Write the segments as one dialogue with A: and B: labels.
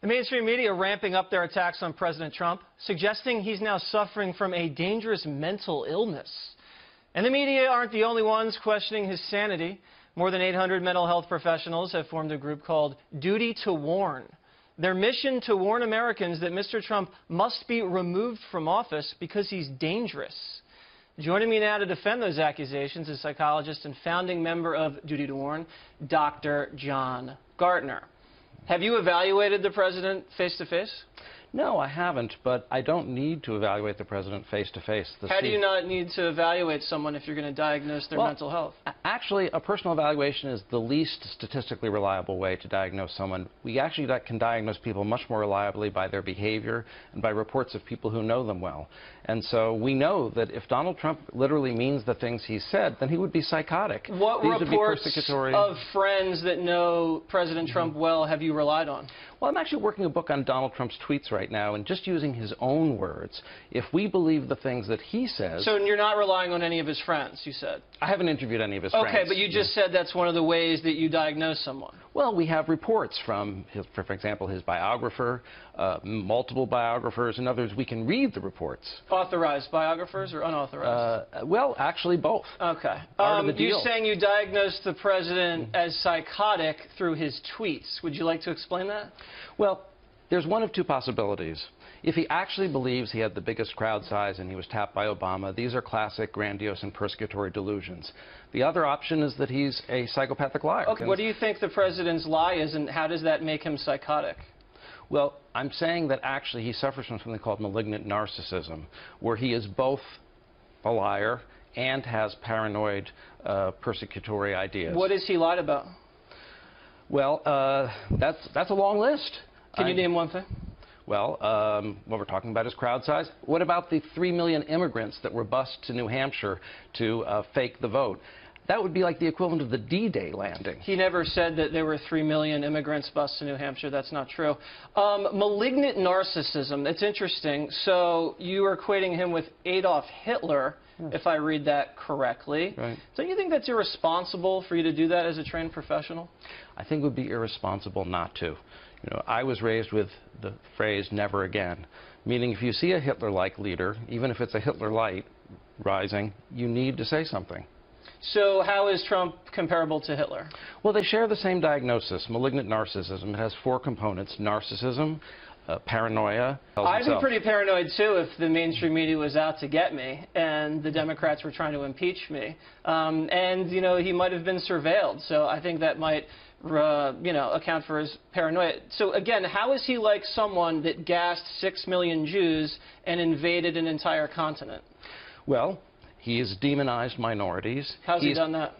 A: The mainstream media are ramping up their attacks on President Trump, suggesting he's now suffering from a dangerous mental illness. And the media aren't the only ones questioning his sanity. More than 800 mental health professionals have formed a group called Duty to Warn. Their mission to warn Americans that Mr. Trump must be removed from office because he's dangerous. Joining me now to defend those accusations is psychologist and founding member of Duty to Warn, Dr. John Gartner. Have you evaluated the president face-to-face?
B: No, I haven't, but I don't need to evaluate the president face-to-face.
A: How do you not need to evaluate someone if you're going to diagnose their mental health?
B: Actually, a personal evaluation is the least statistically reliable way to diagnose someone. We actually can diagnose people much more reliably by their behavior and by reports of people who know them well. And so we know that if Donald Trump literally means the things he said, then he would be psychotic.
A: What reports of friends that know President Trump well have you relied on?
B: Well, I'm actually working a book on Donald Trump's tweets right now, and just using his own words, if we believe the things that he says... So
A: you're not relying on any of his friends, you said?
B: I haven't interviewed any of his friends.
A: Okay, but you just said that's one of the ways that you diagnose someone.
B: Well, we have reports from, for example, his biographer, multiple biographers. In other words, we can read the reports.
A: Authorized biographers or unauthorized?
B: Well, actually both.
A: Okay.
B: You're
A: saying you diagnosed the president as psychotic through his tweets. Would you like to explain that?
B: Well, there's one of two possibilities. If he actually believes he had the biggest crowd size and he was tapped by Obama, these are classic grandiose and persecutory delusions. The other option is that he's a psychopathic liar.
A: Okay, what do you think the president's lie is, and how does that make him psychotic?
B: Well, I'm saying that actually he suffers from something called malignant narcissism, where he is both a liar and has paranoid, persecutory ideas.
A: What has he lied about?
B: Well, that's a long list.
A: Can you name one thing?
B: Well, what we're talking about is crowd size. What about the 3 million immigrants that were bused to New Hampshire to fake the vote? That would be like the equivalent of the D-Day landing. He
A: never said that there were 3 million immigrants bused to New Hampshire. That's not true. Malignant narcissism, that's interesting. So you are equating him with Adolf Hitler, if I read that correctly.
B: Right.
A: Don't you think that's irresponsible for you to do that as a trained professional?
B: I think it would be irresponsible not to. You know, I was raised with the phrase never again, meaning if you see a Hitler-like leader, even if it's a Hitler-light rising, you need to say something.
A: So how is Trump comparable to Hitler?
B: Well, they share the same diagnosis, malignant narcissism. It has 4 components: narcissism, paranoia.
A: I'd be pretty paranoid, too, if the mainstream media was out to get me and the Democrats were trying to impeach me. And, you know, he might have been surveilled. So I think that might, you know, account for his paranoia. So, again, how is he like someone that gassed 6 million Jews and invaded an entire continent?
B: Well, he has demonized minorities.
A: How's he done that?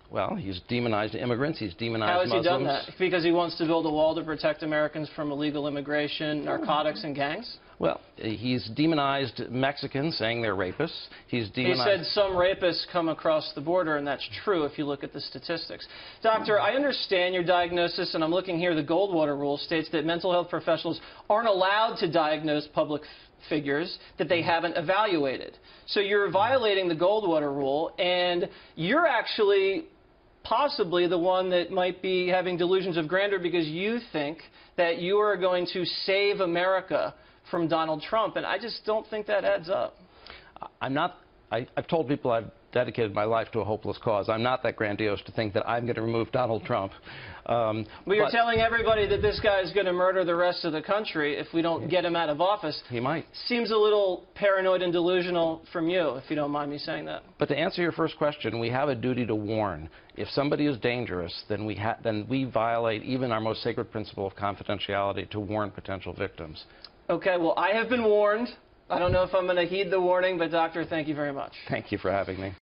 B: Well, he's demonized immigrants. He's demonized Muslims.
A: How has he done that? Because he wants to build a wall to protect Americans from illegal immigration, narcotics, and gangs?
B: Well, he's demonized Mexicans, saying they're rapists. He
A: said some rapists come across the border, and that's true if you look at the statistics. Doctor, I understand your diagnosis, and I'm looking here. The Goldwater Rule states that mental health professionals aren't allowed to diagnose public figures that they haven't evaluated. So you're violating the Goldwater Rule, and you're actually possibly the one that might be having delusions of grandeur because you think that you are going to save America from Donald Trump, and I just don't think that adds up.
B: I've told people I've dedicated my life to a hopeless cause. I'm not that grandiose to think that I'm going to remove Donald Trump.
A: Well, you're telling everybody that this guy is going to murder the rest of the country if we don't get him out of office.
B: He might.
A: Seems a little paranoid and delusional from you, if you don't mind me saying that.
B: But to answer your first question, we have a duty to warn. If somebody is dangerous, then we violate even our most sacred principle of confidentiality to warn potential victims.
A: Okay, well, I have been warned. I don't know if I'm going to heed the warning, but, Doctor, thank you very much.
B: Thank you for having me.